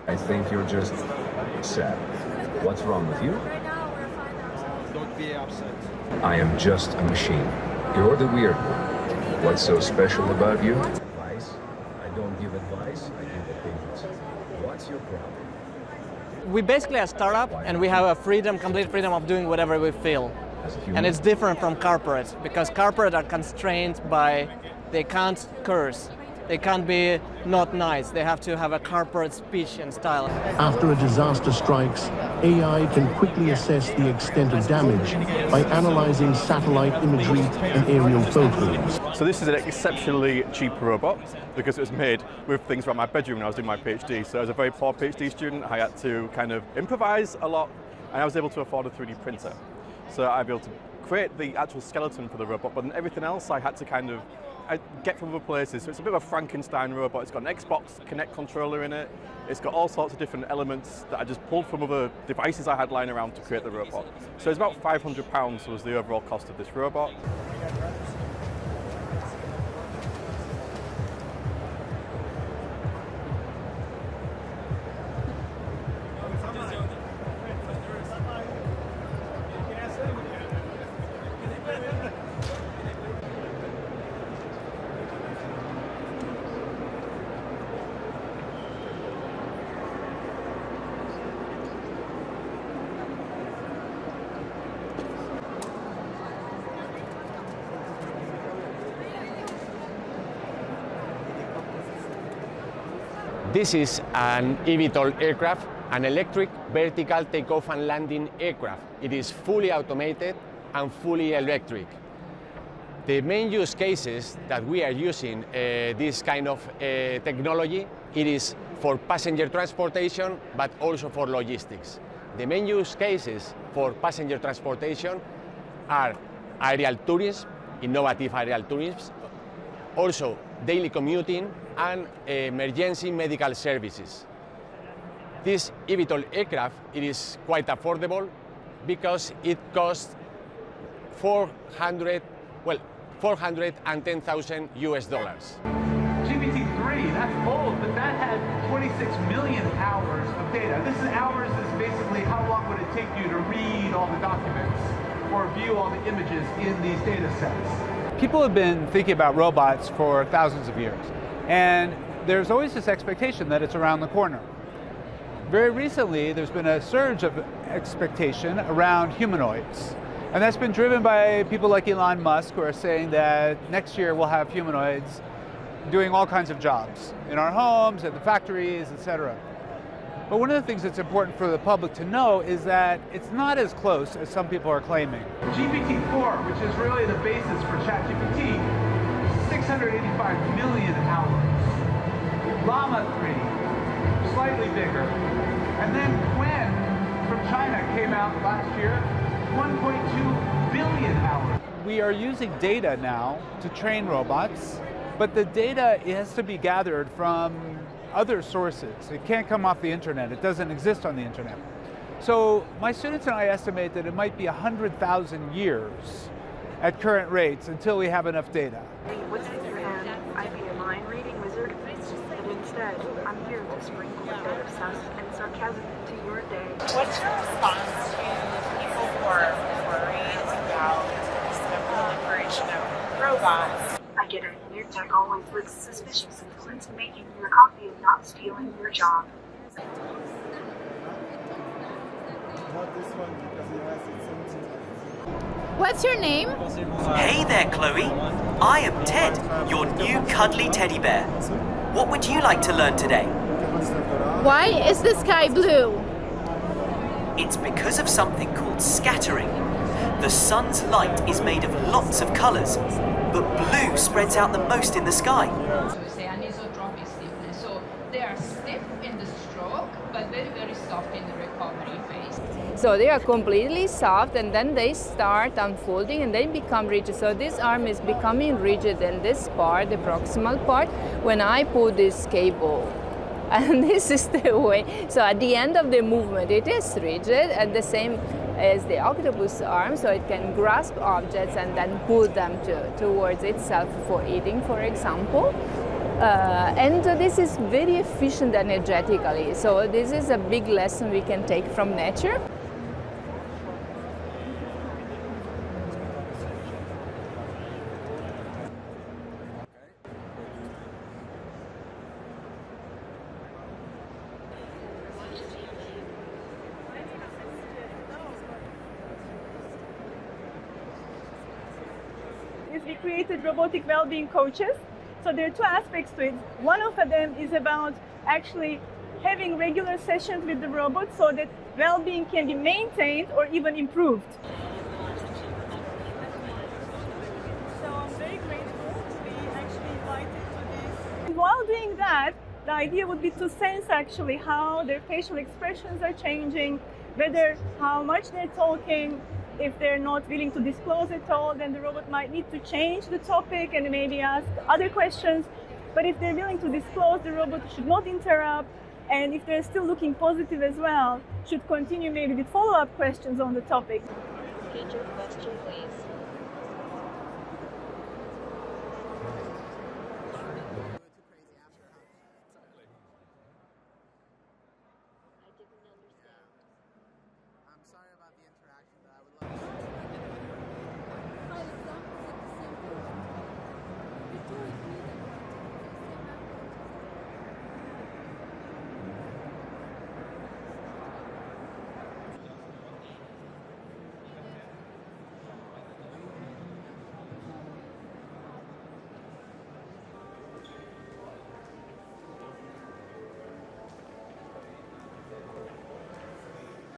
I think you're just sad. What's wrong with you? Don't be upset. I am just a machine. You're the weird one. What's so special about you? Advice? I don't give advice, I give opinions. What's your problem? We basically are a startup and we have a freedom, complete freedom of doing whatever we feel. And it's different from corporate because corporate are constrained by, they can't curse. They can't be not nice. They have to have a corporate speech and style. After a disaster strikes, AI can quickly assess the extent of damage by analyzing satellite imagery and aerial photos. So this is an exceptionally cheap robot because it was made with things from my bedroom when I was doing my PhD. So as a very poor PhD student, I had to kind of improvise a lot, and I was able to afford a 3D printer. So I'd be able to create the actual skeleton for the robot, but then everything else I had to kind of get from other places. So it's a bit of a Frankenstein robot. It's got an Xbox Kinect controller in it. It's got all sorts of different elements that I just pulled from other devices I had lying around to create the robot. So it's about £500 was the overall cost of this robot. This is an eVTOL aircraft, an electric vertical takeoff and landing aircraft. It is fully automated and fully electric. The main use cases that we are using this kind of technology, it is for passenger transportation, but also for logistics. The main use cases for passenger transportation are aerial tourism, innovative aerial tourism, also daily commuting and emergency medical services. This eVTOL aircraft, it is quite affordable because it costs $410,000 US. GPT-3, that's old, but that had 26 million hours of data. This is hours is basically how long would it take you to read all the documents or view all the images in these data sets. People have been thinking about robots for thousands of years, and there's always this expectation that it's around the corner. Very recently, there's been a surge of expectation around humanoids, and that's been driven by people like Elon Musk, who are saying that next year we'll have humanoids doing all kinds of jobs in our homes, at the factories, etc. But one of the things that's important for the public to know is that it's not as close as some people are claiming. GPT-4, which is really the basis for ChatGPT, 685 million hours. Llama 3, slightly bigger. And then Quen from China came out last year, 1.2 billion hours. We are using data now to train robots, but the data has to be gathered from other sources. It can't come off the internet. It doesn't exist on the internet. So my students and I estimate that it might be 100,000 years at current rates until we have enough data. What's in your hand? I'd be a mind reading wizard, but instead, I'm here to sprinkle a bit of sass and sarcasm into your day. What's your response to people who are worried about the proliferation of robots? I get it. Your tech always looks suspicious until it's making your coffee and not stealing your job. What's your name? Hey there, Chloe. I am Ted, your new cuddly teddy bear. What would you like to learn today? Why is the sky blue? It's because of something called scattering. The sun's light is made of lots of colors, but blue spreads out the most in the sky. So we say anisotropic stiffness. So they are stiff in the stroke, but very, very soft in the recovery phase. So they are completely soft, and then they start unfolding and they become rigid. So this arm is becoming rigid in this part, the proximal part, when I pull this cable. And this is the way. So at the end of the movement, it is rigid at the same as the octopus arm, so it can grasp objects and then pull them towards itself for eating, for example. And this is very efficient energetically. So this is a big lesson we can take from nature. We created robotic well-being coaches. So there are two aspects to it. One of them is about actually having regular sessions with the robot so that well-being can be maintained or even improved. So I'm very grateful to be actually invited to this. While doing that, the idea would be to sense actually how their facial expressions are changing, whether how much they're talking. If they're not willing to disclose at all, then the robot might need to change the topic and maybe ask other questions. But if they're willing to disclose, the robot should not interrupt. And if they're still looking positive as well, should continue maybe with follow-up questions on the topic. Repeat your question, please.